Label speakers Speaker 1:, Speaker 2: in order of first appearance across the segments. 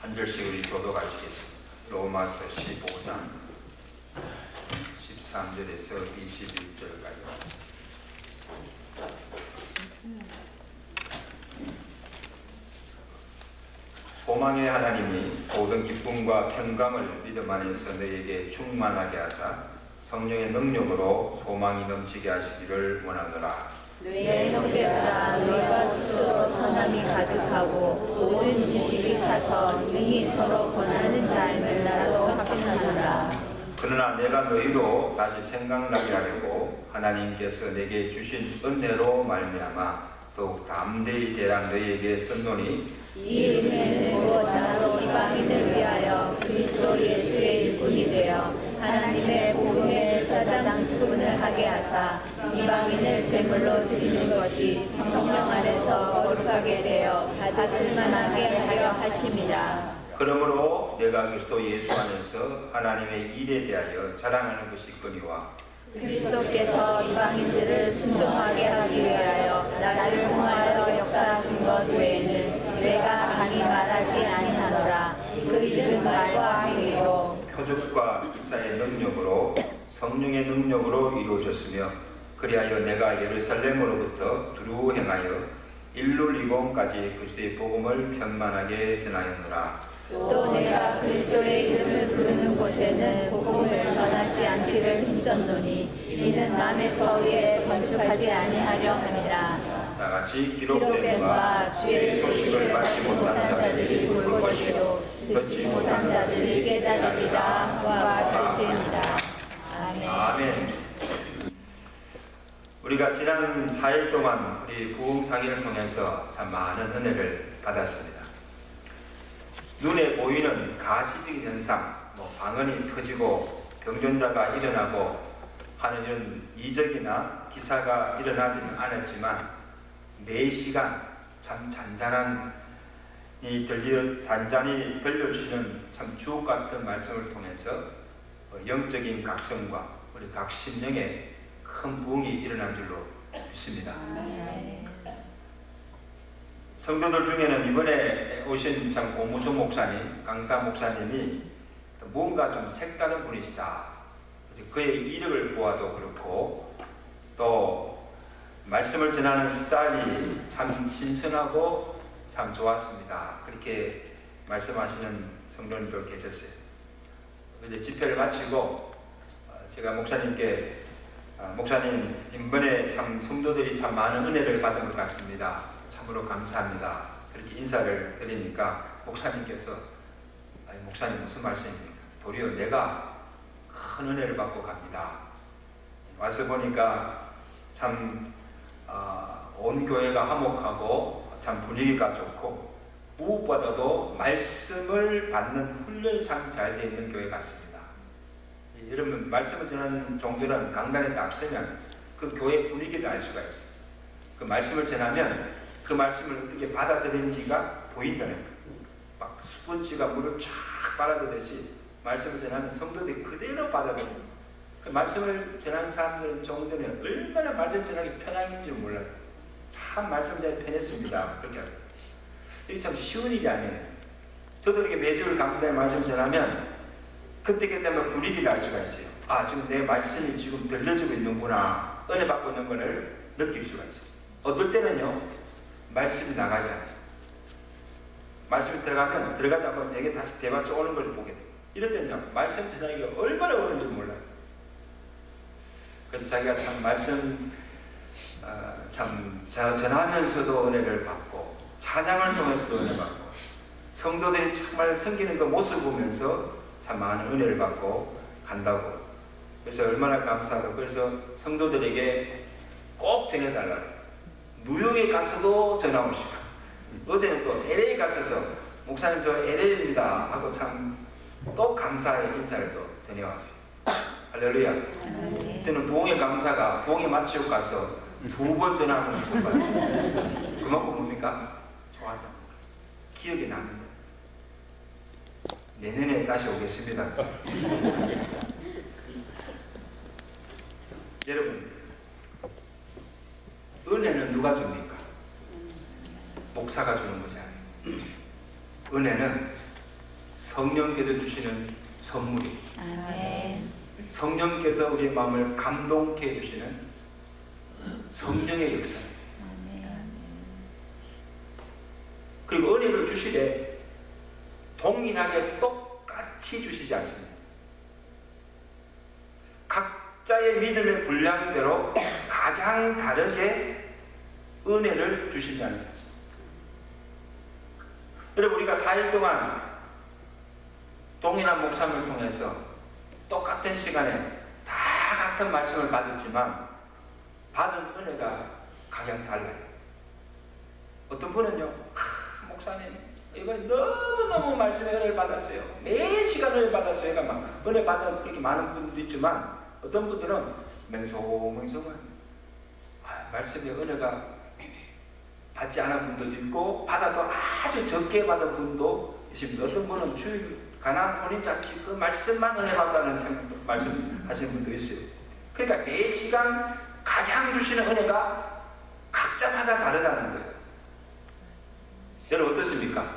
Speaker 1: 한 절씩 우리 교독하시겠습니다. 로마서 15장 13절에서 21절까지. 소망의 하나님이 모든 기쁨과 평강을 믿음 안에서 너희에게 충만하게 하사 성령의 능력으로 소망이 넘치게 하시기를 원하노라.
Speaker 2: 내 형제들아, 너희가 스스로 선함이 가득하고 모든 지식이 차서 능히 서로 권하는 자임을 나도 확신하노라.
Speaker 1: 그러나 내가 너희로 다시 생각나게 하려고 하나님께서 내게 주신 은혜로 말미암아 더욱 담대히 대한 너희에게 썼노니,
Speaker 2: 이 은혜는 곧 나로 이방인을 위하여 그리스도 예수의 일꾼이 되어 하나님의 복음의 제사장 직분을 하게 하사 이방인을 제물로 드리는 것이 성령 안에서 거룩하게 되어 받을 만하게 하려 하심이라.
Speaker 1: 그러므로 내가 그리스도 예수 안에서 하나님의 일에 대하여 자랑하는 것이 있거니와
Speaker 2: 그리스도께서 이방인들을 순종하게 하기 위하여 나를 통하여 역사하신 것 외에는 내가 감히 말하지 아니하노라. 그 일은 말과 행위로
Speaker 1: 표적과 기사의 능력으로 성령의 능력으로 이루어졌으며, 그리하여 내가 예루살렘으로부터 두루 행하여 일룰리공까지 그리스도의 복음을 편만하게 전하였노라.
Speaker 2: 또 내가 그리스도의 이름을 부르는 곳에는 복음을 전하지 않기를 힘썼노니 이는 남의 터 위에 건축하지 아니하려 함이라.
Speaker 1: 나같이
Speaker 2: 기록된 바 주의 소식을 받지 못한 자들이 볼 것이요 듣지 못한 자들이 깨달으리라 와 같으니라. 아멘.
Speaker 1: 아멘. 우리가 지난 4일 동안 우리 부흥상의를 통해서 참 많은 은혜를 받았습니다. 눈에 보이는 가시적인 현상, 방언이 터지고 병전자가 일어나고 하는 이런 이적이나 기사가 일어나지는 않았지만, 매 시간 참 잔잔히 들려주시는 참 주옥 같은 말씀을 통해서 영적인 각성과 우리 각 심령에 큰 부흥이 일어난 줄로 믿습니다. 성도들 중에는 이번에 오신 참 고무수 목사님, 강사 목사님이 뭔가 좀 색다른 분이시다. 그의 이력을 보아도 그렇고, 또 말씀을 전하는 스타일이 참 신선하고 참 좋았습니다. 그렇게 말씀하시는 성도님들 계셨어요. 이제 집회를 마치고 제가 목사님께 목사님, 이번에 참 성도들이 참 많은 은혜를 받은 것 같습니다. 참으로 감사합니다. 그렇게 인사를 드리니까 목사님께서, 아니 목사님 무슨 말씀입니까? 도리어 내가 큰 은혜를 받고 갑니다. 와서 보니까 참 온 교회가 화목하고 참 분위기가 좋고, 무엇보다도 말씀을 받는 훈련이 참 잘 되어 있는 교회 같습니다. 여러분, 말씀을 전하는 종교는 강단에 앞서면 그 교회 분위기를 알 수가 있어요. 그 말씀을 전하면 그 말씀을 어떻게 받아들이는지가 보인다는 거예요. 막 스펀지가 물을 쫙 빨아들듯이 말씀을 전하는 성도들이 그대로 받아들입니다. 그 말씀을 전하는 사람들은, 종들은 얼마나 말씀 전하기 편한지 몰라요. 참 말씀 전하기 편했습니다. 그렇게 하죠. 이게 참 쉬운 일이 아니에요. 저도 이렇게 매주 강단에 말씀 전하면 그때그때마다 분위기를 알 수가 있어요. 아, 지금 내 말씀이 지금 들려지고 있는구나, 은혜 받고 있는 것을 느낄 수가 있어요. 어떨 때는요, 말씀이 나가지 않아요. 말씀이 들어가지 않고 되게 다시 대화 쪼는 걸 보게 돼요. 이럴 때는요, 말씀 전하기가 얼마나 어려운지 몰라요. 그래서 자기가 참 말씀 참 전하면서도 은혜를 받고, 찬양을 통해서도 은혜 받고, 성도들이 정말 섬기는 그 모습을 보면서 참 많은 은혜를 받고 간다고. 그래서 얼마나 감사하고, 그래서 성도들에게 꼭 전해달라고. 뉴욕에 가서도 전화 오시고, 어제는 또 LA 갔어서 목사님 저 LA입니다 하고 참 또 감사의 인사를 또 전해왔어요. 할렐루야. 저는 부흥의 강사가 부흥의 마치고 가서 2번 전화하는 걸 처음 봤어요. 그만큼 뭡니까? 좋아한다. 기억에 남는다. 내년에 다시 오겠습니다. 여러분, 은혜는 누가 줍니까? 목사가 주는 거지 않아요. 은혜는 성령께서 주시는 선물이,
Speaker 2: 아멘.
Speaker 1: 성령께서 우리의 마음을 감동케 해주시는 성령의 역사. 그리고 은혜를 주시되 동일하게 똑같이 주시지 않습니다. 각자의 믿음의 분량대로 각양 다르게 은혜를 주신다는 사실. 여러분, 우리가 4일 동안 동일한 목사님을 통해서 똑같은 시간에 다 같은 말씀을 받았지만 받은 은혜가 각양 달라요. 어떤 분은요, 목사님 이거 너무너무 말씀의 은혜를 받았어요. 매 시간 은혜를 받았어요. 그러니까 막 은혜 받은 그렇게 많은 분들도 있지만 어떤 분들은 맹송맹송한 말씀의 은혜가 받지 않은 분도 있고 받아도 아주 적게 받은 분도 있습니다. 어떤 분은 주일 가난 혼인잔치 그 말씀만 은혜 받다는 말씀하시는 분도 있어요. 그러니까 매 시간 각양 주시는 은혜가 각자마다 다르다는 거예요. 여러분 어떻습니까?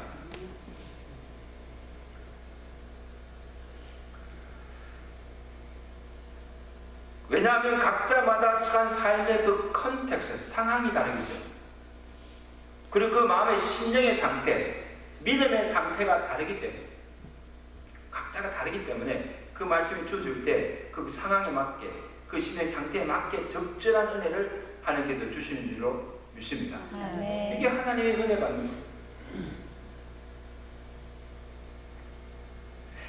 Speaker 1: 왜냐하면 각자마다 처한 삶의 그 컨텍스트, 상황이 다르기 때문에, 그리고 그 마음의 심령의 상태, 믿음의 상태가 다르기 때문에, 각자가 다르기 때문에 그 말씀이 주어질 때 그 상황에 맞게, 그 심령의 상태에 맞게 적절한 은혜를 하나님께서 주시는 줄로 믿습니다.
Speaker 2: 아멘.
Speaker 1: 이게 하나님의 은혜 받는 거예요.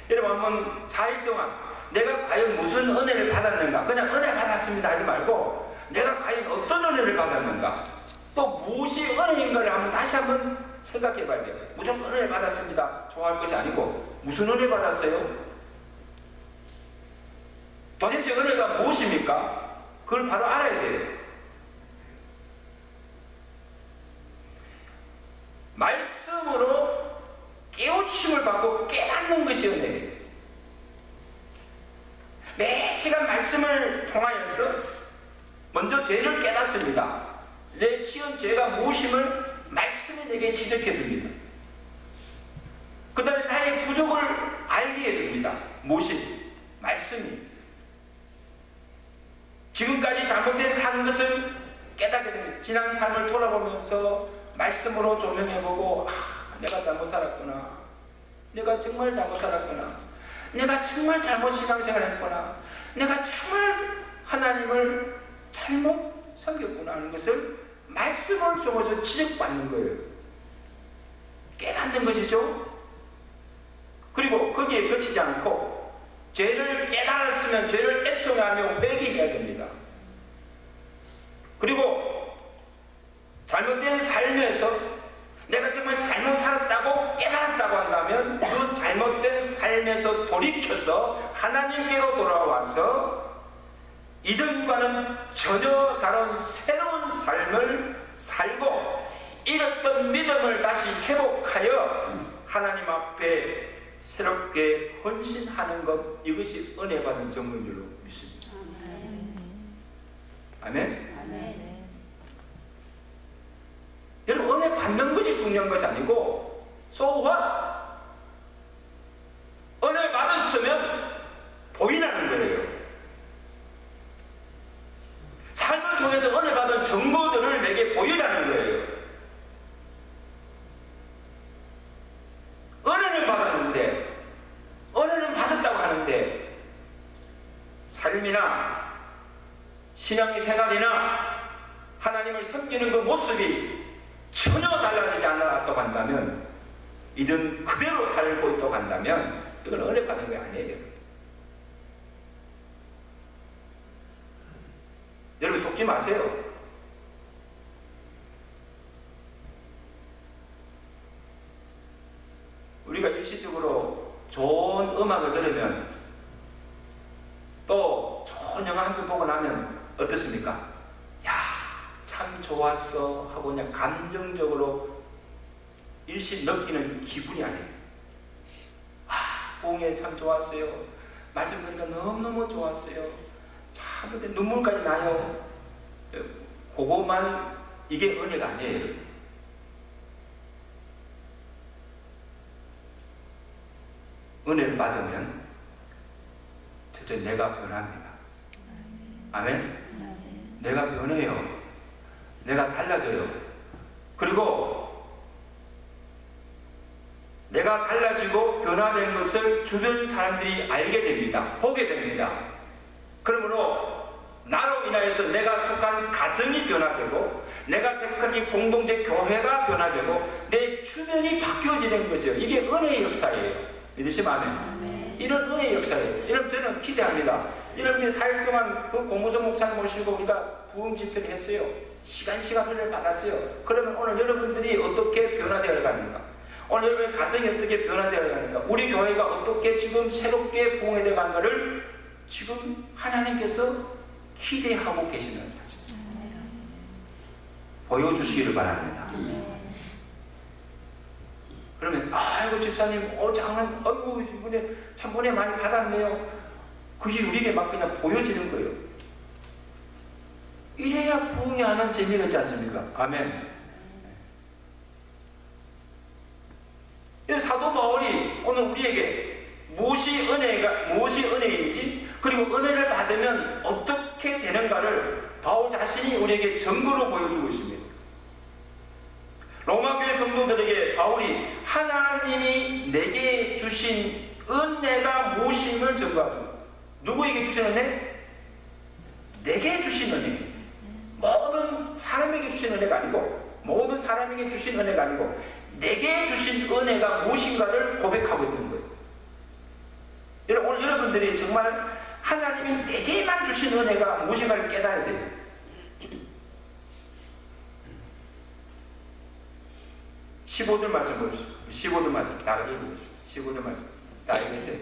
Speaker 1: 여러분, 한번 4일 동안 내가 과연 무슨 은혜를 받았는가, 그냥 은혜 받았습니다 하지 말고 내가 과연 어떤 은혜를 받았는가, 또 무엇이 은혜인가를 한번 다시 한번 생각해 봐야 돼요. 무조건 은혜 받았습니다 좋아할 것이 아니고 무슨 은혜 받았어요? 도대체 은혜가 무엇입니까? 그걸 바로 알아야 돼요. 말씀으로 깨우침을 받고 깨닫는 것이 은혜예요. 매 시간 말씀을 통하여서 먼저 죄를 깨닫습니다. 내 지은 죄가 무엇임을 말씀이 내게 지적해 줍니다. 그 다음에 나의 부족을 알게 해줍니다. 무엇이? 말씀이. 지금까지 잘못된 산 것을 깨닫게 됩니다. 지난 삶을 돌아보면서 말씀으로 조명해보고, 내가 잘못 살았구나, 내가 정말 잘못 살았구나, 내가 정말 잘못 신앙생활 했구나, 내가 정말 하나님을 잘못 섬겼구나 하는 것을 말씀을 통해서 지적받는 거예요. 깨닫는 것이죠. 그리고 거기에 그치지 않고 죄를 깨달았으면 죄를 애통하며 회개해야 됩니다. 그리고 잘못된 삶에서 내가 정말 잘못 살았다고 깨달았다고 한다면 그 잘못된 삶에서 돌이켜서 하나님께로 돌아와서 이전과는 전혀 다른 새로운 삶을 살고 잃었던 믿음을 다시 회복하여 하나님 앞에 새롭게 헌신하는 것, 이것이 은혜 받는 정도인 줄로 믿습니다. 아멘.
Speaker 2: 아멘.
Speaker 1: 여러분, 은혜 받는 것이 중요한 것이 아니고 so what? 은혜 받았으면 보이라는 거예요. 삶을 통해서 은혜 받은 증거들을 내게 보이라는 거예요. 은혜는 받았는데, 은혜는 받았다고 하는데 삶이나 신앙의 생활이나 하나님을 섬기는 그 모습이 전혀 달라지지 않았다고 한다면, 이전 그대로 살고 있다고 한다면 이건 은혜 받은 게 아니에요. 여러분 속지 마세요. 우리가 일시적으로 좋은 음악을 들으면 또 좋은 영화 한 편 보고 나면 어떻습니까? 야, 참 좋았어 하고 그냥 감정적으로 일시 느끼는 기분이 아니에요. 봉에 참 좋았어요. 말씀 들으니까 너무너무 좋았어요. 참 근데 눈물까지 나요. 그거만 이게 은혜가 아니에요. 은혜를 받으면 첫째 내가 변합니다. 아멘? 내가 변해요. 내가 달라져요. 그리고 내가 달라지고 변화된 것을 주변 사람들이 알게 됩니다. 보게 됩니다. 그러므로 나로 인하여서 내가 속한 가정이 변화되고 내가 속한 이 공동체 교회가 변화되고 내 주변이 바뀌어지는 것이에요. 이게 은혜의 역사예요. 믿으시면 아멘. 이런 은혜의 역사예요. 여러분 저는 기대합니다. 여러분이 4일 동안 그 공무소 목사님 모시고 우리가 부흥 집회를 했어요. 시간을 받았어요. 그러면 오늘 여러분들이 어떻게 변화되어 가는가? 오늘 여러분의 가정이 어떻게 변화되어 가는가? 우리 교회가 어떻게 지금 새롭게 부흥되어 가는가를 지금 하나님께서 기대하고 계시는 사실. 보여주시기를 바랍니다. 그러면 아이고 집사님 장은 아이고 이번에 참 은혜 많이 받았네요. 그게 우리에게 막 그냥 보여지는 거예요. 이래야 부흥이 하는 재미가 있지 않습니까? 아멘. 사도 바울이 오늘 우리에게 무엇이 은혜인지 그리고 은혜를 받으면 어떻게 되는가를 바울 자신이 우리에게 증거로 보여주고 있습니다. 로마교회 성도들에게 바울이 하나님이 내게 주신 은혜가 무엇임을 증거하죠. 누구에게 주신 은혜? 내게 주신 은혜. 모든 사람에게 주신 은혜가 아니고 모든 사람에게 주신 은혜가 아니고 내게 주신 은혜가 무엇인가를 고백하고 있는 거예요. 오늘 여러분들이 정말 하나님이 내게만 주신 은혜가 무엇인가를 깨달아야 돼요. 15절 말씀 보십시오. 15절 말씀 다 읽어보십시오. 15절 말씀 다 읽으세요.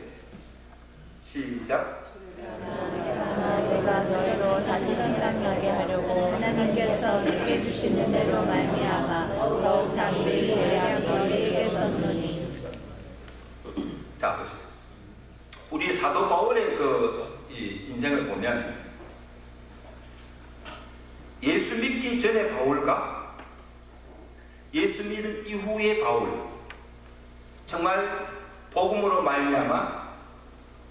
Speaker 1: 시작.
Speaker 2: 내가 너희로 다시 생각나게 하려고 하나님께서 내게 주신 은혜로 말미암아 더욱 담대히 대하여 너희에게 썼노니.
Speaker 1: 자 보세요. 우리 사도 바울의 이 인생을 보면 예수 믿기 전에 바울과 예수 믿은 이후의 바울, 정말 복음으로 말미암아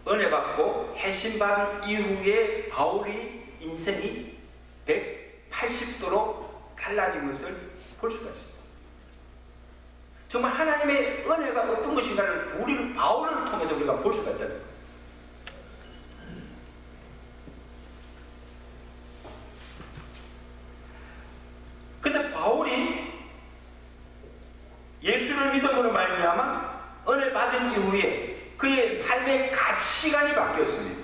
Speaker 1: 은혜 받고 해심 받은 이후의 바울의 인생이 180도로 달라진 것을 볼 수가 있습니다. 정말 하나님의 은혜가 어떤 것인가를 우리를 바울을 통해서 우리가 볼 수가 있다는 거예요. 그래서 바울이 예수를 믿음으로 말미암아 은혜 받은 이후에 그의 삶의 가치관이 바뀌었습니다.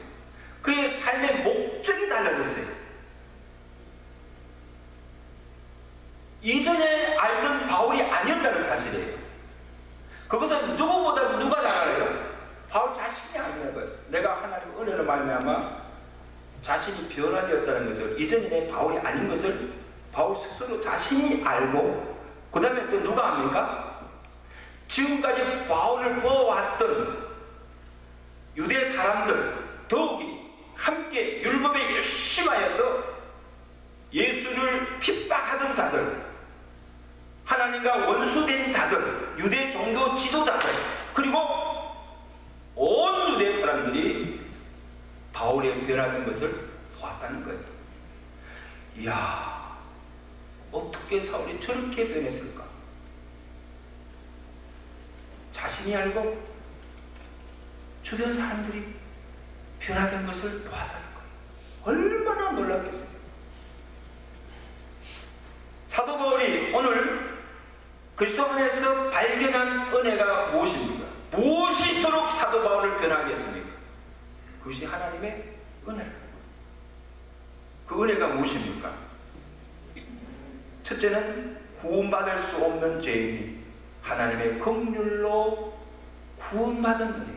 Speaker 1: 그의 삶의 목적이 달라졌어요. 이전에 알던 바울이 아니었다는 사실이에요. 그것은 누구보다 누가 잘 알아요? 바울 자신이 아는 거예요. 내가 하나님의 은혜로 말미암아 자신이 변화되었다는 것을, 이전에 바울이 아닌 것을 바울 스스로 자신이 알고, 그 다음에 또 누가 압니까? 지금까지 바울을 보아왔던 유대 사람들 더욱이 함께 율법에 열심히 하여서 예수를 핍박하던 자들, 하나님과 원수된 자들, 유대 종교 지도자들, 그리고 온 유대 사람들이 바울의 변화된 것을 보았다는 거예요. 이야, 어떻게 사울이 저렇게 변했을까? 자신이 알고 주변 사람들이 변화된 것을 보았다는 거예요. 얼마나 놀랐겠어요. 사도 바울이 오늘 그리스도 안에서 발견한 은혜가 무엇입니까? 무엇이 이토록 사도 바울을 변하게 했습니까? 그것이 하나님의 은혜. 그 은혜가 무엇입니까? 첫째는 구원받을 수 없는 죄인이 하나님의 긍휼로 구원받은 은혜.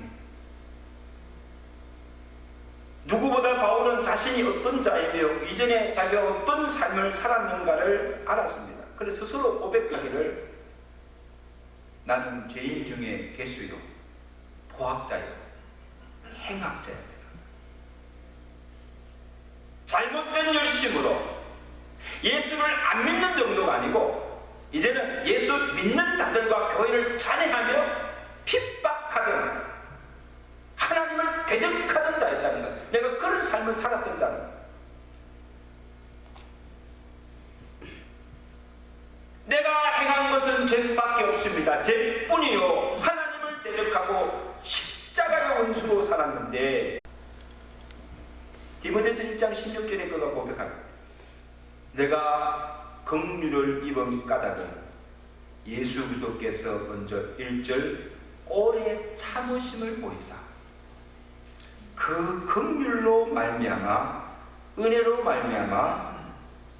Speaker 1: 누구보다 바울은 자신이 어떤 자이며 이전에 자기가 어떤 삶을 살았는가를 알았습니다. 그래서 스스로 고백하기를, 나는 죄인 중에 개수요, 포학자요, 행악자입니다. 잘못된 열심으로 예수를 안 믿는 정도가 아니고 이제는 예수 믿는 자들과 교회를 잔해하며 핍박하던 대적하는 자였다는 것. 내가 그런 삶을 살았던 자는. 내가 행한 것은 죄밖에 없습니다. 죄뿐이요. 하나님을 대적하고 십자가의 원수로 살았는데, 디모데서 1장 16절에 그가 고백합니다. 내가 긍휼을 입은 까닭은 예수 그리스도께서 먼저 1절 오래 참으심을 보이사 그 긍휼로 말미암아 은혜로 말미암아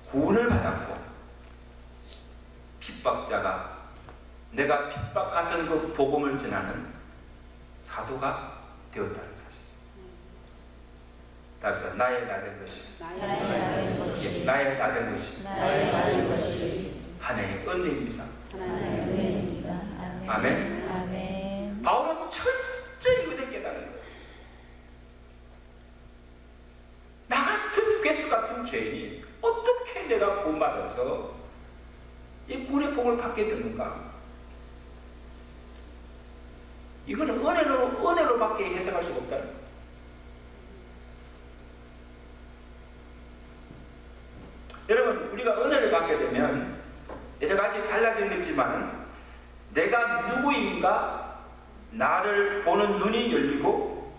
Speaker 1: 구원을 받았고, 핍박자가 내가 핍박하던 그 복음을 전하는 사도가 되었다는 사실. 따라서 나의 나된 것이 나의 나된 것이 하나님의 은혜입니다. 아멘. 바울은 철저히 이것을 깨달은 거예요. 나 같은 괴수 같은 죄인이 어떻게 내가 구원받아서 이 구원의 복을 받게 되는가? 이거는 은혜로밖에 해석할 수가 없다. 여러분, 우리가 은혜를 받게 되면 여러 가지 달라지는 게 있지만, 내가 누구인가 나를 보는 눈이 열리고,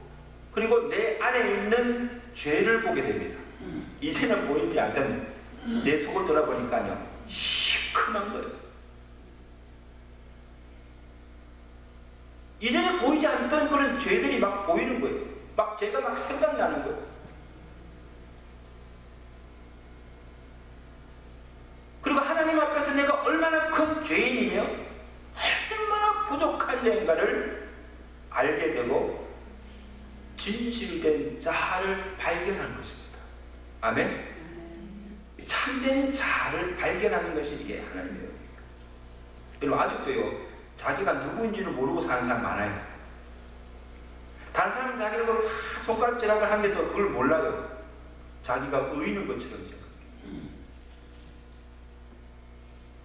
Speaker 1: 그리고 내 안에 있는 죄를 보게 됩니다. 이제는 보이지 않던 내 속을 돌아보니까요, 시큼한 거예요. 이제는 보이지 않던 그런 죄들이 막 보이는 거예요. 막 죄가 막 생각나는 거예요. 그리고 하나님 앞에서 내가 얼마나 큰 죄인이며 얼마나 부족한 자인가를 알게 되고 진실된 자아를 발견하는 것입니다. 아멘? 참된 자아를 발견하는 것이 이게 하나님의 은혜입니다. 여러분, 아직도요, 자기가 누구인지를 모르고 사는 사람 많아요. 다른 사람은 자기를 보고 다 손가락질하고 하는데도 그걸 몰라요. 자기가 의인인 것처럼 생각해요.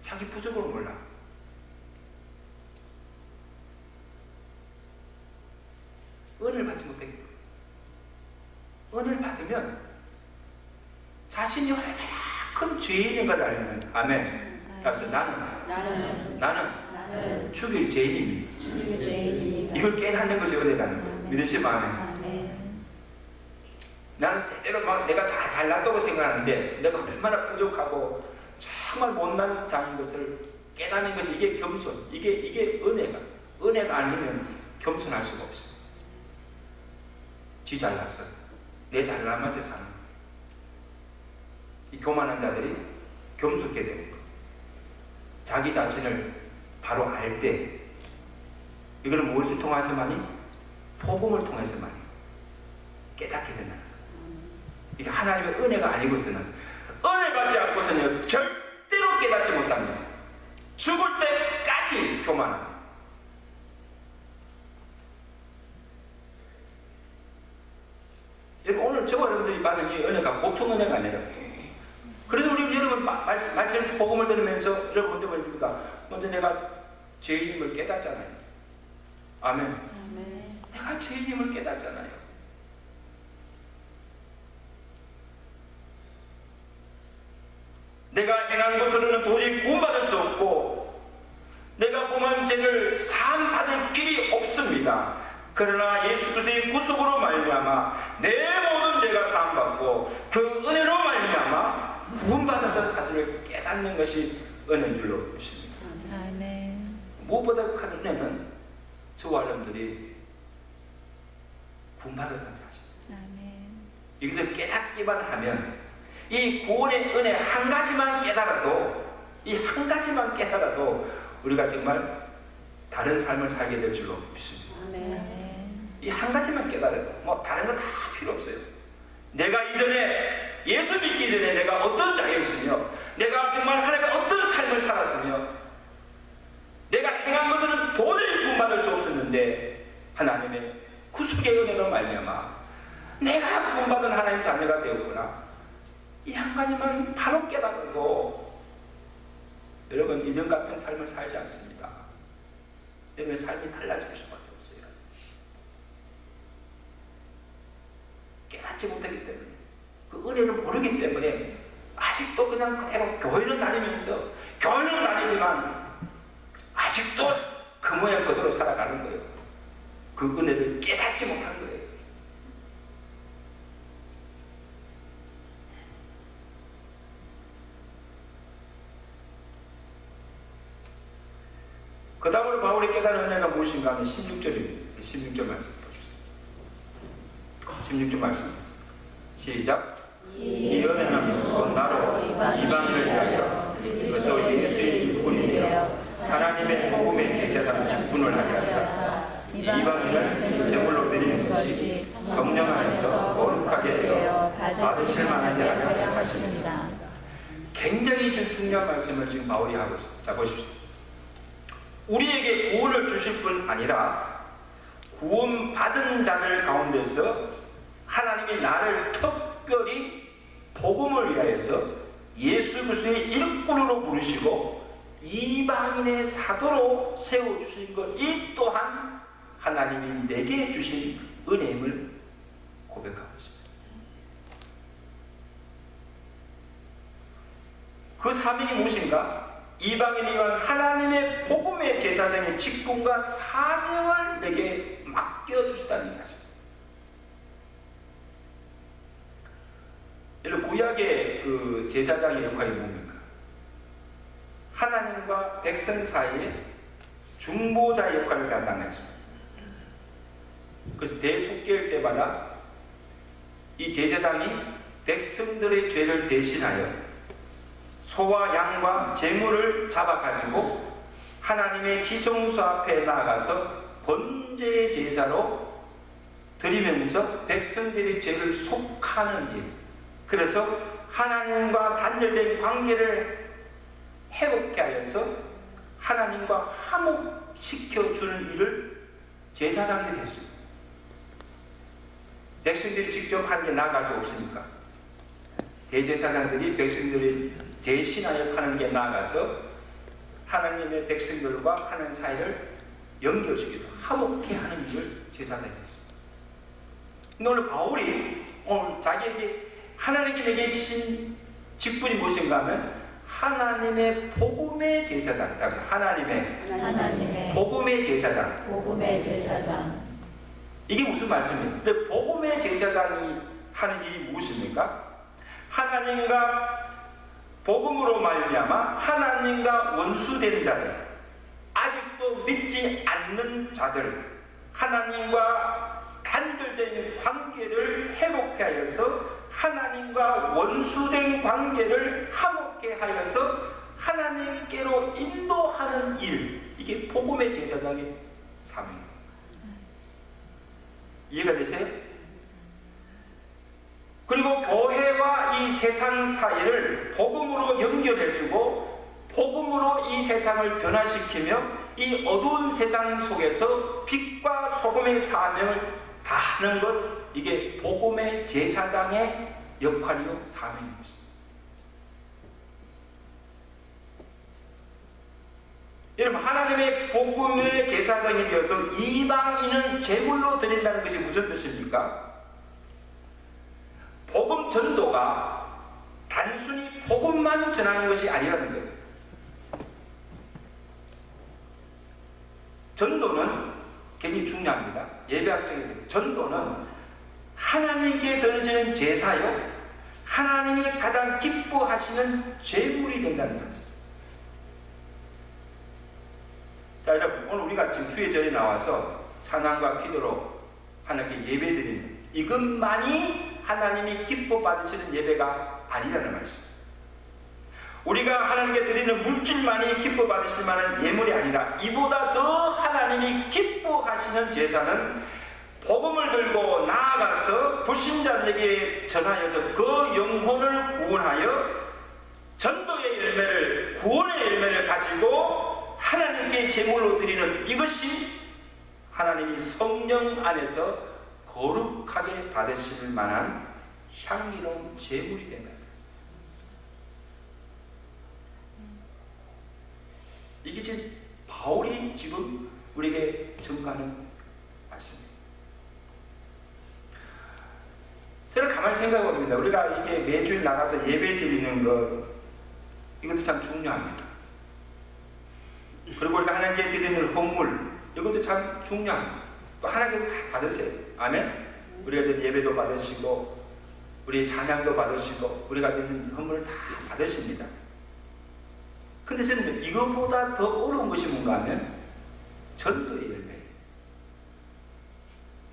Speaker 1: 자기 부족을 몰라. 은혜를 받지 못하겠다. 은혜를 받으면 자신이 얼마나 큰 죄인인 걸 알면, 아멘. 그래서 나는 죽일 죄인입니다. 이걸 깨닫는 것이 은혜라는 거예요. 믿으시면 아멘. 나는 때때로 막 내가 다 잘났다고 생각하는데 내가 얼마나 부족하고 정말 못난 자인 것을 깨닫는 것이 이게 겸손, 이게 은혜가 아니면 겸손할 수가 없어요. 지 잘났어. 내 잘나면서 사는 거예요. 이 교만한 자들이 겸손게 되는 거예요. 자기 자신을 바로 알 때, 이거는 무엇을 통해서만이? 복음을 통해서만이 깨닫게 된다는 거예요. 이게 하나님의 은혜가 아니고서는, 은혜 받지 않고서는 절대로 깨닫지 못합니다. 죽을 때까지 교만합니다. 여러분, 오늘 저와 여러분들이 받은 이 은혜가 보통 은혜가 아니라, 그래도 우리 여러분 말씀 복음을 들으면서 여러분 먼저 먼저 내가 죄인임을 깨닫잖아요. 아멘. 내가 죄인임을 깨닫잖아요. 내가 행한 것으로는 도저히 구원받을 수 없고 내가 범한 죄를 사함 받을 길이 없습니다. 그러나 예수 그리스도의 구속으로 말미암아 내 모든 죄가 사함 받고 그 은혜로 말미암아 구원받았다는 사실을 깨닫는 것이 은혜인 줄로 믿습니다.
Speaker 2: 아멘.
Speaker 1: 무엇보다 큰 은혜는 저와 여러분들이 구원받았다는 사실.
Speaker 2: 아멘.
Speaker 1: 여기서 깨닫기만 하면 이 구원의 은혜 한 가지만 깨달아도, 이 한 가지만 깨달아도 우리가 정말 다른 삶을 살게 될 줄로 믿습니다.
Speaker 2: 아멘.
Speaker 1: 이 한 가지만 깨달아도 뭐 다른 거 다 필요 없어요. 내가 이전에 예수 믿기 전에 내가 어떤 자였으며 내가 정말 하나님의 어떤 삶을 살았으며 내가 행한 것은 도저히 구원받을 수 없었는데 하나님의 구속의 은혜로 말미암아 내가 구원받은 하나님의 자녀가 되었구나. 이 한 가지만 바로 깨달고 여러분 이전 같은 삶을 살지 않습니다. 여러분의 삶이 달라질 수밖에 없어요. 깨닫지 못하기 때문에, 그 은혜를 모르기 때문에 아직도 그냥 그대로 교회는 다니면서, 교회는 다니지만 아직도 그 모양 그대로 살아가는 거예요. 그 은혜를 깨닫지 못한 거예요. 그 다음으로 바울이 깨달은 은혜가 무엇인가 하면 16절입니다. 16절 말씀 보십시오. 16절 말씀 시작. 이 은혜는 곧 나로 이방인을 위하여 그리스도 예수의 일꾼이 되어 하나님의 복음의 제사장 직분을 하게 하사 이방인을 제물로 드리는 것이 성령 안에서 거룩하게 되어 받으실 만하게 하려 하십니다. 굉장히 중요한 말씀을 지금 바울이 하고 있습니다. 자, 보십시오. 우리에게 구원을 주실 뿐 아니라 구원받은 자들 가운데서 하나님이 나를 특별히 복음을 위하여서 예수 그리스도의 일꾼으로 부르시고 이방인의 사도로 세워주신 것, 이 또한 하나님이 내게 주신 은혜임을 고백하고 있습니다. 그 사명이 무엇인가? 이방인이 위한 하나님의 복음의 제사장의 직분과 사명을 내게 맡겨주셨다는 사실. 여러분, 구약의 그 제사장의 역할이 뭡니까? 하나님과 백성 사이에 중보자의 역할을 감당했습니다. 그래서 대속죄일 때마다 이 제사장이 백성들의 죄를 대신하여 소와 양과 제물을 잡아가지고 하나님의 지성소 앞에 나아가서 번제 제사로 드리면서 백성들의 죄를 속하는 일, 그래서 하나님과 단절된 관계를 회복케 하여서 하나님과 화목시켜주는 일을 제사장이 했습니다. 백성들이 직접 하는 게 나아갈 수 없으니까 대제사장들이 백성들이 대신하여 사는 게 나아가서 하나님의 백성들과 하나님 사이를 연결시키고 화목케 하는 일을 제사장이 했습니다. 근데 오늘 바울이 오늘 자기에게 하나님께 내게 주신 직분이 무엇인가 하면 하나님의 복음의 제사장, 하나님의 복음의 제사장.
Speaker 2: 복음의 제사장.
Speaker 1: 이게 무슨 말씀입니까? 근데 복음의 제사장이 하는 일이 무엇입니까? 하나님과 복음으로 말미암아 하나님과 원수된 자들, 아직도 믿지 않는 자들, 하나님과 단절된 관계를 회복케 하여서 하나님과 원수된 관계를 화목케 하여서 하나님께로 인도하는 일, 이게 복음의 제사장의 사명입니다. 이해가 되세요? 그리고 교회와 이 세상 사이를 복음으로 연결해주고 복음으로 이 세상을 변화시키며 이 어두운 세상 속에서 빛과 소금의 사명을 다하는 것, 이게 복음의 제사장의 역할이요 사명입니다. 여러분, 하나님의 복음의 제사장이 되어서 이방인을 제물로 드린다는 것이 무슨 뜻입니까? 복음 전도가 단순히 복음만 전하는 것이 아니라는 거예요. 전도는 굉장히 중요합니다. 예배학적인 전도는 하나님께 드려지는 제사요, 하나님이 가장 기뻐하시는 제물이 된다는 사실. 자, 여러분, 오늘 우리가 지금 주의 절에 나와서 찬양과 기도로 하나님께 예배드리는 이것만이 하나님이 기뻐 받으시는 예배가 아니라는 말이죠. 우리가 하나님께 드리는 물질만이 기뻐 받으실 만한 예물이 아니라 이보다 더 하나님이 기뻐하시는 제사는 복음을 들고 나아가서 불신자들에게 전하여서 그 영혼을 구원하여 전도의 열매를, 구원의 열매를 가지고 하나님께 제물로 드리는 이것이 하나님이 성령 안에서 거룩하게 받으실 만한 향기로운 제물이 된다. 이게 지금 바울이 지금 우리에게 전가하는 말씀입니다. 저는 가만히 생각해 봅니다. 우리가 이게 매주일 나가서 예배 드리는 것, 이것도 참 중요합니다. 그리고 우리가 하나님께 드리는 헌물, 이것도 참 중요합니다. 또 하나님께서 다 받으세요. 아멘? 우리가 예배도 받으시고 우리 찬양도 받으시고 우리가 드린 헌물을 다 받으십니다. 근데 저는 이것보다 더 어려운 것이 뭔가 하면 전도의 열매.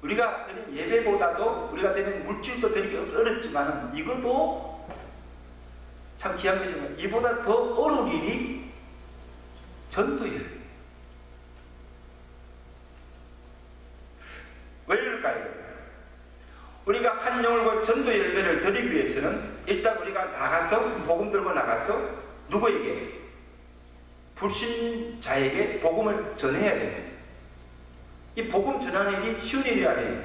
Speaker 1: 우리가 드린 예배보다도 우리가 드린 물질도 드리기 어렵지만 이것도 참 귀한 것이지만 이보다 더 어려운 일이 전도의 열매. 왜 이럴까요? 우리가 한 영혼과 전도의 열매를 드리기 위해서는 일단 우리가 나가서 복음 들고 나가서 누구에게? 불신자에게 복음을 전해야 됩니다. 이 복음 전하는 일이 쉬운 일이 아니에요.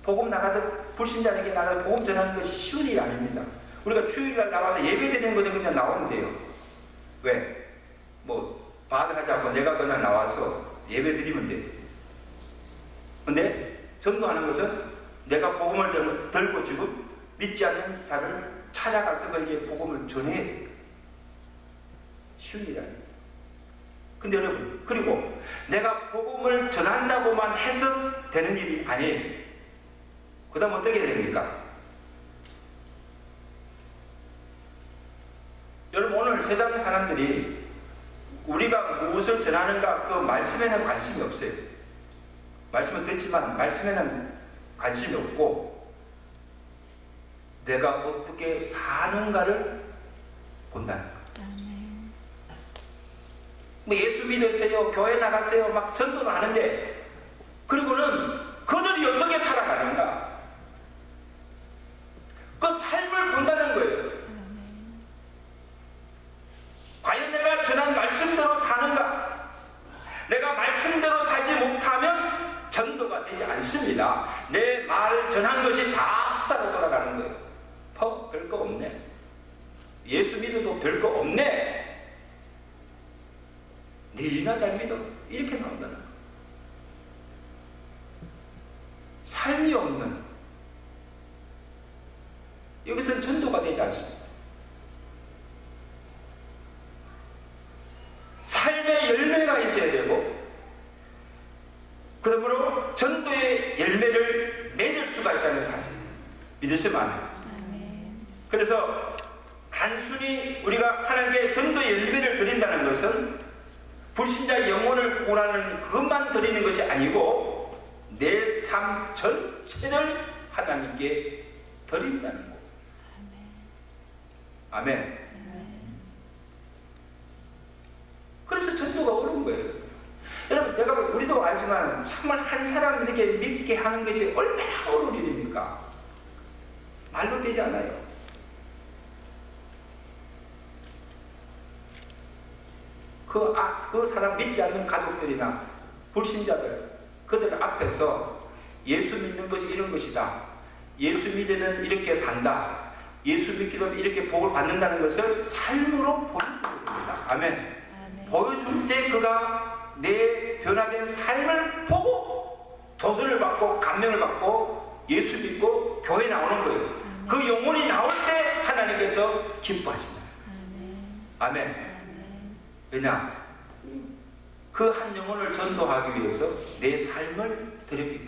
Speaker 1: 복음 나가서 불신자에게 나가서 복음 전하는 것이 쉬운 일이 아닙니다. 우리가 주일날 나와서 예배 드리는 것은 그냥 나오면 돼요. 왜? 뭐 반을 하자고 내가 그냥 나와서 예배 드리면 돼요. 근데 전도하는 것은 내가 복음을 들고 지금 믿지 않는 자를 찾아가서 그에게 복음을 전해야 돼요. 쉬운 일이 아닙니다. 근데 여러분, 그리고 내가 복음을 전한다고만 해서 되는 일이 아니에요. 그 다음 어떻게 해야 됩니까? 여러분, 오늘 세상 사람들이 우리가 무엇을 전하는가 그 말씀에는 관심이 없어요. 말씀은 듣지만 말씀에는 관심이 없고 내가 어떻게 사는가를 본다는 거예요. 뭐 예수 믿으세요, 교회 나가세요, 막 전도를 하는데 그리고는 그들이 어떻게 살아가는가 그 삶을 본다는 거예요. 과연 내가 전한 말씀대로 사는가? 내가 말씀대로 살지 못하면 전도가 되지 않습니다. 내 말 전한 것이 다 흑사로 돌아가는 거예요. 별거 없네. 예수 믿어도 별거 없네. 니나 잘 믿어. 이렇게 나온다는 거예요. 삶이 없는, 여기서는 전도가 되지 않습니다. 삶의 열매가 있어야 되고 그러므로 전도의 열매를 맺을 수가 있다는 사실 믿으시면 안 돼요. 그래서 단순히 우리가 하나님께 전도의 열매를 드린다는 것은 불신자의 영혼을 구원하는 그것만 드리는 것이 아니고 내 삶 전체를 하나님께 드린다는 것. 아멘. 그래서 전도가 어려운 거예요. 여러분, 우리도 알지만 정말 한 사람에게 믿게 하는 것이 얼마나 어려운 일입니까? 말로 되지 않아요. 그 사람 믿지 않는 가족들이나 불신자들, 그들 앞에서 예수 믿는 것이 이런 것이다. 예수 믿으면 이렇게 산다. 예수 믿기 때문에 이렇게 복을 받는다는 것을 삶으로 보여주는 겁니다. 아멘. 보여줄 때 그가 내 변화된 삶을 보고 도전을 받고 감명을 받고 예수 믿고 교회 나오는 거예요. 그 영혼이 나올 때 하나님께서 기뻐하십니다. 아멘. 왜냐? 그 한 영혼을 전도하기 위해서 내 삶을 드렸기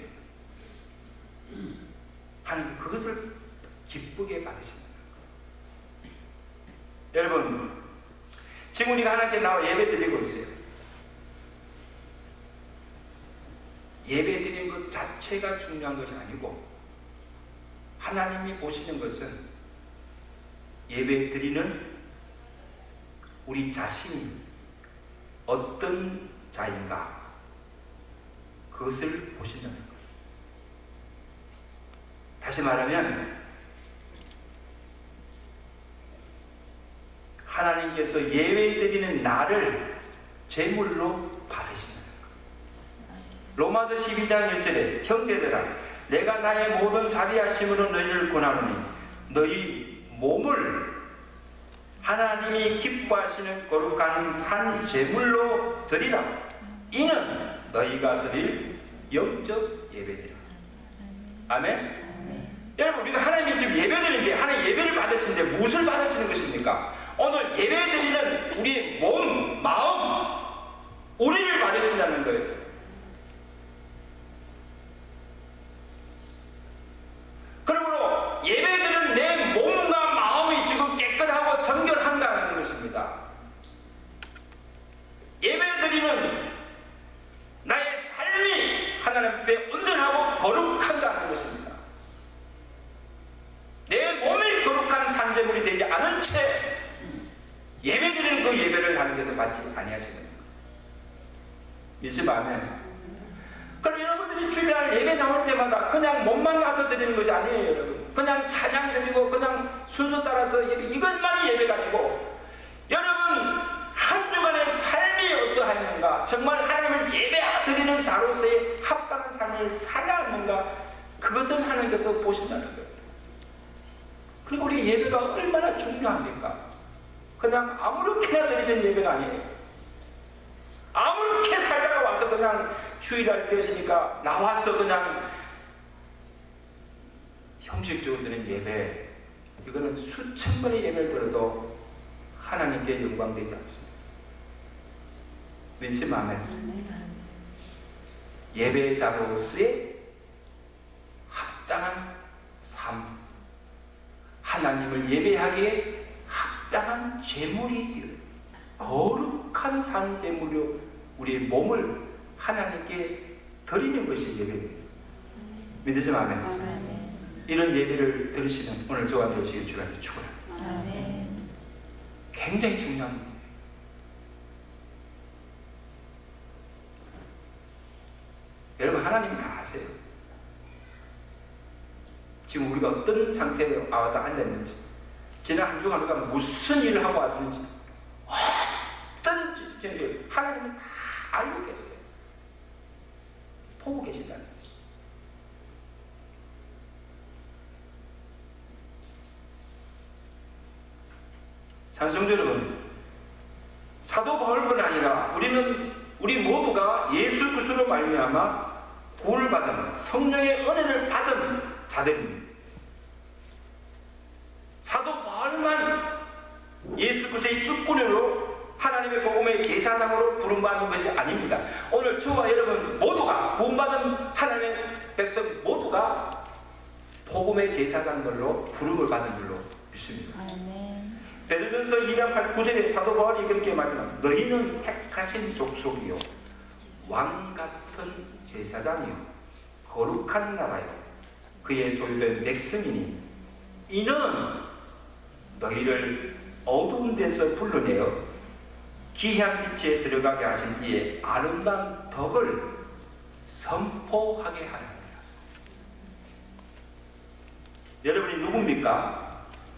Speaker 1: 때문에 하나님 그것을 기쁘게 받으십니다. 여러분, 지금 우리가 하나님께 나와 예배 드리고 있어요. 예배 드리는 것 자체가 중요한 것이 아니고 하나님이 보시는 것은 예배 드리는 우리 자신이 어떤 자인가 그것을 보신다는 것. 다시 말하면 하나님께서 예배드리는 나를 제물로 받으시는 것. 로마서 12장 1절에 형제들아 내가 나의 모든 자비하심으로 너희를 권하노니 너희 몸을 하나님이 기뻐하시는 거룩한 산 제물로 드리라. 이는 너희가 드릴 영적 예배되라. 아멘. 여러분, 우리가 하나님이 지금 예배드리는데 하나님 예배를 받으시는데 무엇을 받으시는 것입니까? 오늘 예배드리는 우리의 몸, 마음, 우리를 받으신다는 거예요. 그러므로 예배드리는 내 몸과 마음이 지금 깨끗하고 정결한다는 것입니다. 예배드리는 나의 삶이 하나님 앞에 온전하고 거룩한다는 것입니다. 내 몸이 거룩한 산재물이 되지 않은 채 예배드리는 그 예배를 하나님께서 받지 아니하시는 거예요. 믿으시면 그럼 여러분들이 주일날 예배 나올 때마다 그냥 몸만 가서 드리는 것이 아니에요, 여러분. 그냥 찬양 드리고 그냥 순서 따라서 예배, 이것만이 예배가 아니고 여러분 한 주간의 삶이 어떠하는가, 정말 하나님을 예배 드리는 자로서의 합당한 삶을 살아야 하는가, 그것을 하나님께서 보신다는 거예요. 그리고 우리 예배가 얼마나 중요합니까? 그냥 아무렇게나 드리는 예배가 아니에요. 아무렇게 살다가 와서 그냥 주일할 때시니까 나와서 그냥 형식적으로 드리는 예배, 이거는 수천 번의 예배를 들어도 하나님께 영광되지 않습니다. 믿으시면 예배자로서의 합당한 삶, 하나님을 예배하기에 합당한 제물이 거룩한 산 제물로 우리의 몸을 하나님께 드리는 것이 예배입니다. 믿으시면 아멘. 이런 예배를 들으시는 오늘 저와 되시길 주님께 축원합니다. 굉장히 중요한 겁니다. 여러분, 하나님이 다 아세요. 지금 우리가 어떤 상태로 와서 앉았는지, 지난 한 주간 우리가 무슨 일을 하고 왔는지, 어떤 일을 하나님은 다 알고 계세요. 보고 계신다는 거죠. 산성도 여러분, 사도 바울뿐 아니라 우리 모두가 예수 그리스도로 말미암아 구원을 받은 성령의 은혜를 받은 자들입니다. 사도 바울만 예수 그리스도의 끝꾼으로 하나님의 복음의 제사장으로 부름받는 것이 아닙니다. 오늘 저와 여러분 모두가 구원받은 하나님의 백성 모두가 복음의 제사장들로 부름을 받은 줄로 믿습니다. 베드로전서 2장 8, 9절에 사도 바울이 그렇게 말씀합니다. 너희는 택하신 족속이요 왕같은 제사장이요 거룩한 나라요 그의 소유된 백성이니 이는 너희를 어두운 데서 불러내어 기이한 빛에 들어가게 하신 이의 아름다운 덕을 선포하게 하려 합니다. 여러분이 누굽니까?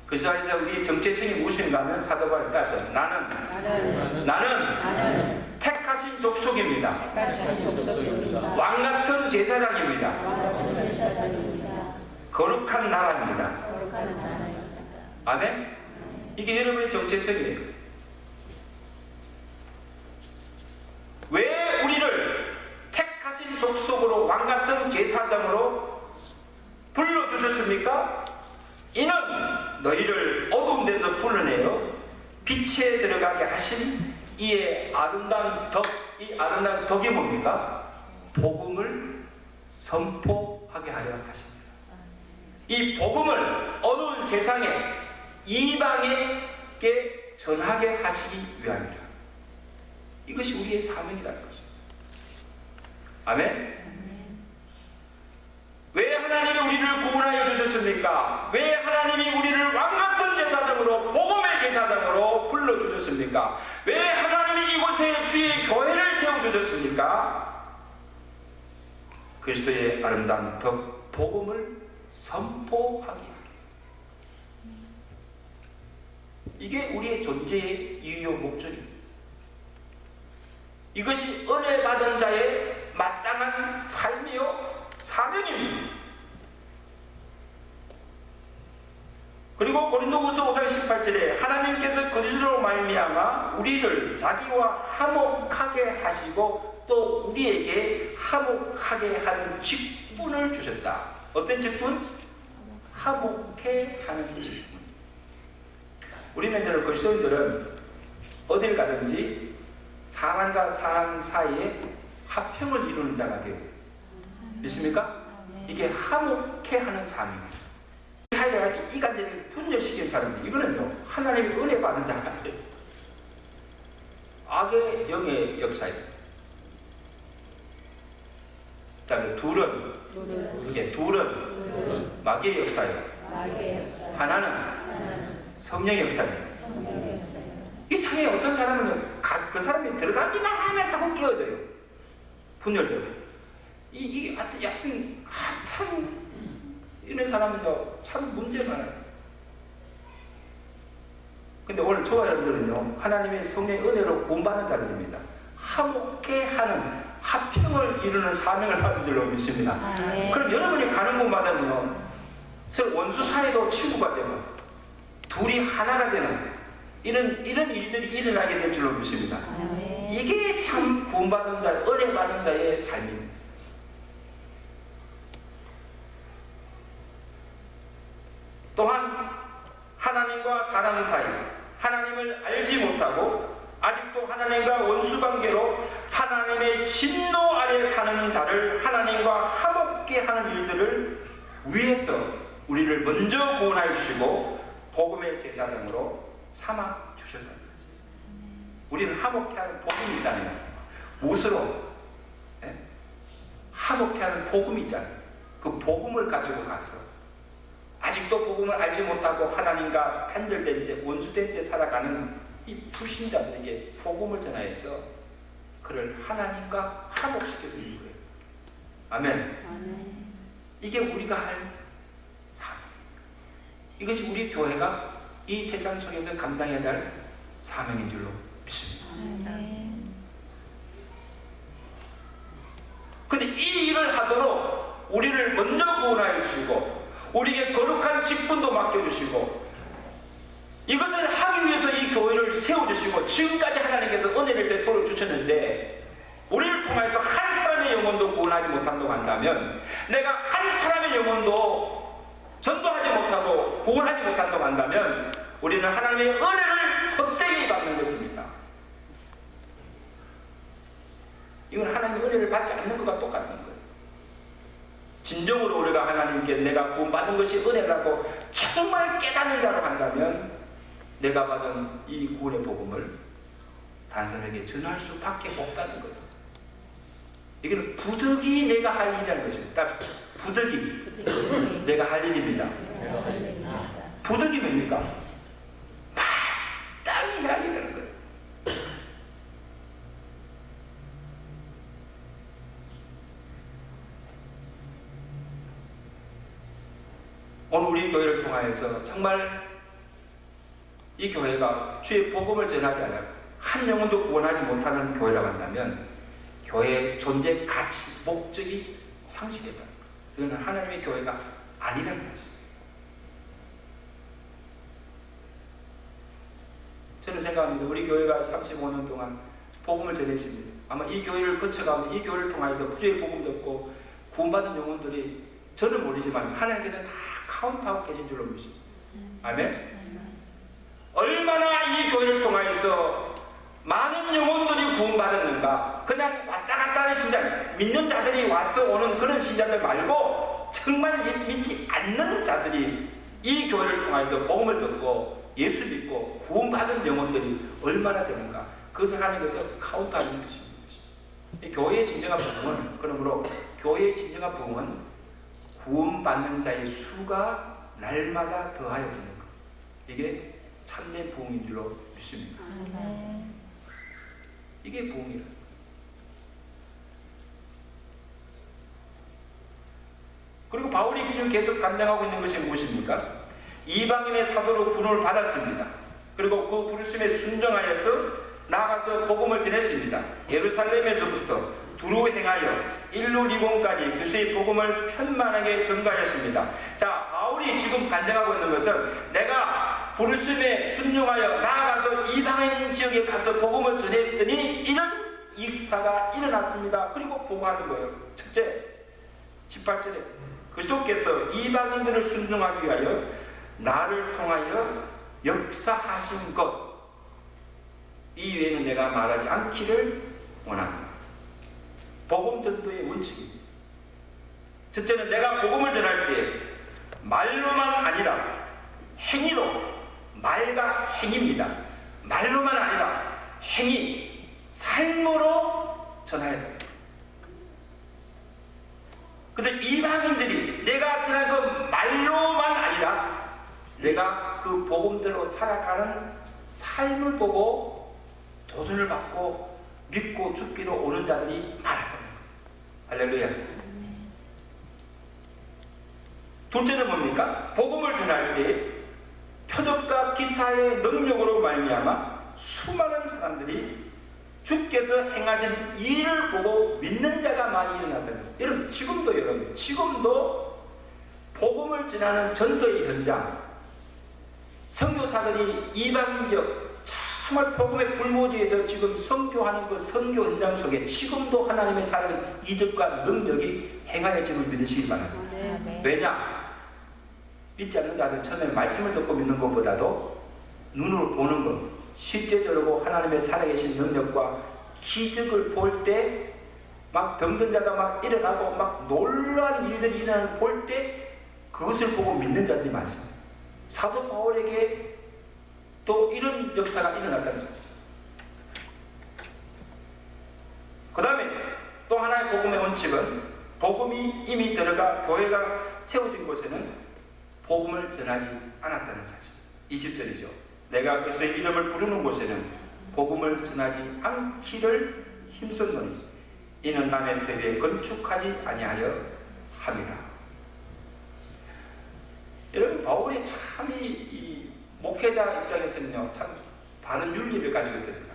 Speaker 1: 그 사이에서 우리 정체성이 무엇인가 하면 사도 바울이 따라서 나는 택하신 족속입니다. 왕같은 제사장입니다. 거룩한 나라입니다. 아멘? 이게 여러분의 정체성이에요. 왜 우리를 택하신 족속으로 왕같은 제사장으로 불러주셨습니까? 이는 너희를 어두운 데서 불러내어 빛에 들어가게 하신 이의 아름다운 덕, 이 아름다운 덕이 뭡니까? 복음을 선포하게 하려 하십니다. 이 복음을 어두운 세상에 이방에게 전하게 하시기 위함이다. 이것이 우리의 사명이라는 것입니다. 아멘? 왜 하나님이 우리를 구원하여 주셨습니까? 왜 하나님이 우리를 왕같은 제사장으로 복음의 제사장으로 불러주셨습니까? 왜 하나님이 이곳에 주의 교회를 세워주셨습니까? 그리스도의 아름다운 덕 복음을 선포하기 위해. 이게 우리의 존재의 이유요 목적입니다. 이것이 은혜 받은 자의 마땅한 삶이요 사명입니다. 그리고 고린도후서 5장 18절에 하나님께서 그리스도로 말미암아 우리를 자기와 화목하게 하시고 또 우리에게 화목하게 하는 직분을 주셨다. 어떤 직분? 화목해 하는 직분. 우리는 그리스도인들은 어딜 가든지 사람과 사람 사이에 화평을 이루는 자가 되고 믿습니까? 이게 화목해 하는 삶입니다. 사이가 이렇게 이간질을 분열시키는 사람들, 이거는요 하나님의 은혜 받은 자가 돼요. 악의 영의 역사입니다. 그다음에 둘은 마귀의 역사예요. 하나는 성령의 역사입니다. 이 사회에 어떤 사람은 그 사람이 들어가기만 하면 자꾸 깨어져요. 분열되고. 이게 하여튼 참 이런 사람은요 참 문제가 많아요. 근데 오늘 저와 여러분들은요 하나님의 성령의 은혜로 구원받는 자들입니다. 화목해 하는 화평을 이루는 사명을 받은 줄로 믿습니다. 그럼 여러분이 가는 곳마다는요 서로 원수 사이도 친구가 되고 둘이 하나가 되는 이런 일들이 일어나게 될 줄로 믿습니다. 이게 참 구원받은 자, 은혜 받은 자의 삶입니다. 또한 하나님과 사람 사이, 하나님을 알지 못하고 아직도 하나님과 원수관계로 하나님의 진노 아래 사는 자를 하나님과 화목게 하는 일들을 위해서 우리를 먼저 구원하여 주시고 복음의 제사장으로 삼아 주셨다는 것입니다. 우리는 화목케 하는 복음이 있잖아요. 무엇으로? 화목케 하는 복음이 있잖아요. 그 복음을 가지고 가서 아직도 복음을 알지 못하고 하나님과 단절된 채 원수된 채 살아가는 이 불신자들에게 복음을 전하여서 그를 하나님과 화목시켜 주는 거예요. 아멘. 이게 우리가 할 사명입니다. 이것이 우리 교회가 이 세상 속에서 감당해야 할 사명인 줄로 믿습니다. 근데 이 일을 하도록 우리를 먼저 구원하여 주시고 우리에게 거룩한 직분도 맡겨주시고 이것을 하기 위해서 이 교회를 세워주시고 지금까지 하나님께서 은혜를 베풀어 주셨는데 우리를 통해서 한 사람의 영혼도 구원하지 못한다고 한다면 내가 한 사람의 영혼도 전도하지 못하고 구원하지 못한다고 한다면 우리는 하나님의 은혜를 헛되이 받는 것입니다. 이건 하나님의 은혜를 받지 않는 것과 똑같은 거예요. 진정으로 우리가 하나님께 내가 구원받은 것이 은혜라고 정말 깨닫는 자로 한다면 내가 받은 이 구원의 복음을 단사에게 전할 수밖에 없다는 거예요. 이거는 부득이 내가 할 일이라는 것입니다. 부득이 내가 할 일입니다. 부득이 뭡니까? 마땅히 할 일이라는 거예요. 오늘 우리 교회를 통하여서 정말 이 교회가 주의 복음을 전하지 않아 한 영혼도 구원하지 못하는 교회라고 한다면 교회의 존재 가치, 목적이 상실했다. 그거는 하나님의 교회가 아니라는 것입니다. 저는 생각합니다. 우리 교회가 35년 동안 복음을 전했습니다. 아마 이 교회를 거쳐가면 이 교회를 통해서 주의 복음 듣고 구원받은 영혼들이 저는 모르지만 하나님께서 다 카운트하고 계신 줄로 믿습니다. 아멘? 얼마나 이 교회를 통해서 많은 영혼들이 구원받았는가. 그냥 왔다 갔다 하는 신자, 믿는 자들이 와서 오는 그런 신자들 말고 정말 믿지 않는 자들이 이 교회를 통해서 복음을 듣고 예수 믿고 구원받은 영혼들이 얼마나 되는가. 그것을 하나님께서 카운트하는 것입니다. 교회의 진정한 복음은, 그러므로 교회의 진정한 복음은 구원받는 자의 수가 날마다 더하여지는 것. 이게 참된 부흥인 줄로 믿습니다. 이게 부흥이라. 그리고 바울이 지금 계속 감당하고 있는 것이 무엇입니까? 이방인의 사도로 부름을 받았습니다. 그리고 그 부르심에 순종하여서 나아가서 복음을 전했습니다. 예루살렘에서부터 두루 행하여 일루리곤까지 그리스도의 복음을 편만하게 전가하였습니다. 자, 바울이 지금 간증하고 있는 것은 내가 부르심에 순종하여 나아가서 이방인 지역에 가서 복음을 전했더니 이런 역사가 일어났습니다. 그리고 보고하는 거예요. 첫째, 18절에 그리스도께서 이방인들을 순종하기 위하여 나를 통하여 역사하신 것 이외에는 내가 말하지 않기를 원합니다. 복음 전도의 원칙입니다. 첫째는 내가 복음을 전할 때 말로만 아니라 행위로, 말과 행위입니다. 말로만 아니라 행위, 삶으로 전해야 됩니다. 그래서 이방인들이 내가 전한 그 말로만 아니라 내가 그 복음대로 살아가는 삶을 보고 도전을 받고 믿고 죽기로 오는 자들이 많았다는 거예요. 할렐루야. 둘째는 뭡니까? 복음을 전할 때 표적과 기사의 능력으로 말미암아 수많은 사람들이 주께서 행하신 일을 보고 믿는 자가 많이 일어났다는 거예요. 여러분 지금도 복음을 전하는 전도의 현장, 선교사들이 이방인적 정말 복음의 불모지에서 지금 선교하는 그 선교 현장 속에 지금도 하나님의 살아있는 이적과 능력이 행하여짐을 믿으시기 바랍니다.
Speaker 2: 네.
Speaker 1: 왜냐? 믿지 않는 자들 처음에 말씀을 듣고 믿는 것보다도 눈으로 보는 것, 실제적으로 하나님의 살아계신 능력과 기적을 볼 때 막 병든 자가 막 일어나고 막 놀라운 일들이 일어나는 걸 볼 때 그것을 보고 믿는 자들이 많습니다. 사도 바울에게 또 이런 역사가 일어났다는 거죠. 그 다음에 또 하나의 복음의 원칙은 복음이 이미 들어가 교회가 세워진 곳에는 복음을 전하지 않았다는 사실. 20절이죠. 내가 그리스도의 이름을 부르는 곳에는 복음을 전하지 않기를 힘썼노니 이는 남의 패배에 건축하지 아니하려 함이라. 여러분 바울이 참 이 목회자 입장에서는요 참 바른 윤리를 가지고 있거든요.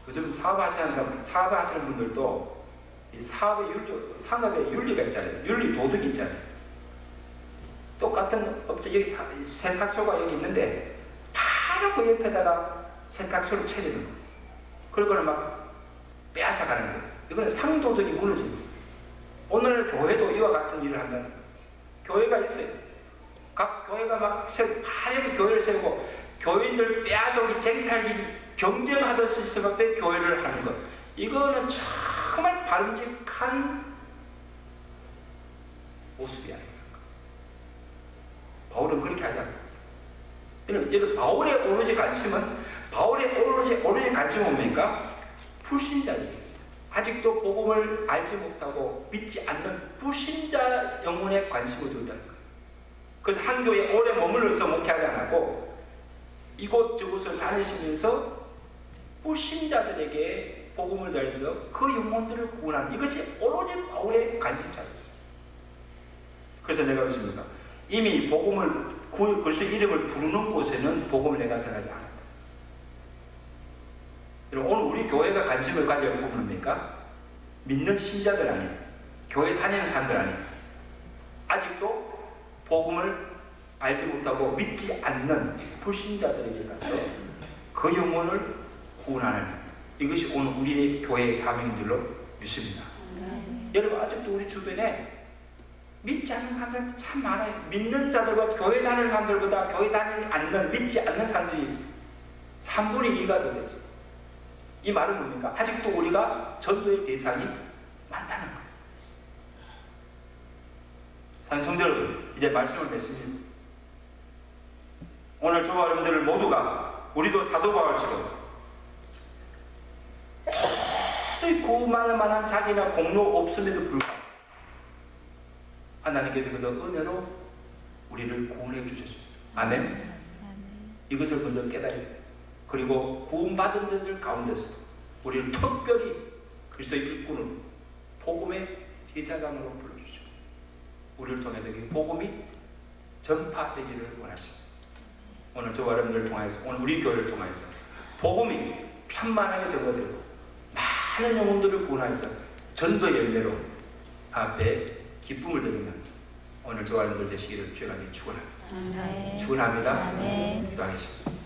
Speaker 1: 요즘 사업하시는 분들도 이 사업의 윤리, 산업의 윤리가 있잖아요. 윤리 도덕이 있잖아요. 똑같은 업체 여기 세탁소가 여기 있는데 바로 그 옆에다가 세탁소를 차리는 거예요. 그러고는 막 빼앗아가는 거예요. 이거는 상도덕이 무너집니다. 오늘 교회도 이와 같은 일을 한다는 거예요. 교회가 있어요. 각 교회가 막 파랗게 교회를 세우고 교인들 빼앗아오기 쟁탈기 경쟁하듯이 시스템에 교회를 하는 것. 이거는 정말 바람직한 모습이 아닙니까? 바울은 그렇게 하지 않습니다. 여러분, 바울의 오로지 관심은 뭡니까? 불신자입니다. 아직도 복음을 알지 못하고 믿지 않는 불신자 영혼에 관심을 두었다는 거예요. 그래서 한 교회에 오래 머물러서 목회하지 않고 이곳저곳을 다니시면서 불신자들에게 복음을 전해서 그 영혼들을 구원하는 이것이 오로지 바울의 관심사였어요. 그래서 내가 그렇습니까? 이미 복음을 그리스도 이름을 부르는 곳에는 복음을 내가 전하지 않았다. 여러분 오늘 우리 교회가 관심을 가져야 할 부분은 뭡니까? 믿는 신자들 아니에요. 교회 다니는 사람들 아니에요. 아직도 복음을 알지 못하고 믿지 않는 불신자들에게 가서 그 영혼을 구원하는 이것이 오늘 우리의 교회의 사명인 줄로 믿습니다. 여러분 아직도 우리 주변에 믿지 않는 사람들 참 많아요. 믿는 자들과 교회 다니는 사람들보다 교회 다니지 않는 믿지 않는 사람들이 3분의 2가 더 됐어요. 이 말은 뭡니까? 아직도 우리가 전도의 대상이 많다는 거예요. 사랑하는 성도 여러분, 이제 말씀을 맺습니다. 오늘 저와 여러분들 모두가 우리도 사도 바울처럼 도저히 구원할 만한 자기나 공로 없음에도 불구하고 하나님께서 그저 은혜로 우리를 구원해 주셨습니다. 아멘. 이것을 먼저 깨달아야 돼요. 그리고 구원받은 자들 가운데서 우리를 특별히 그리스도의 일꾼을 복음의 제사장으로 불러주시고 우리를 통해서 이 복음이 전파되기를 원하십니다. 오늘 저와 여러분들을 통해서 오늘 우리 교회를 통해서 복음이 편만하게 전거되고 많은 영혼들을 구원해서 전도 열매로 앞에 기쁨을 드리는 오늘 저와 여러분들 되시기를 주여 간절히 축원합니다. 축원합니다. 기도하겠습니다.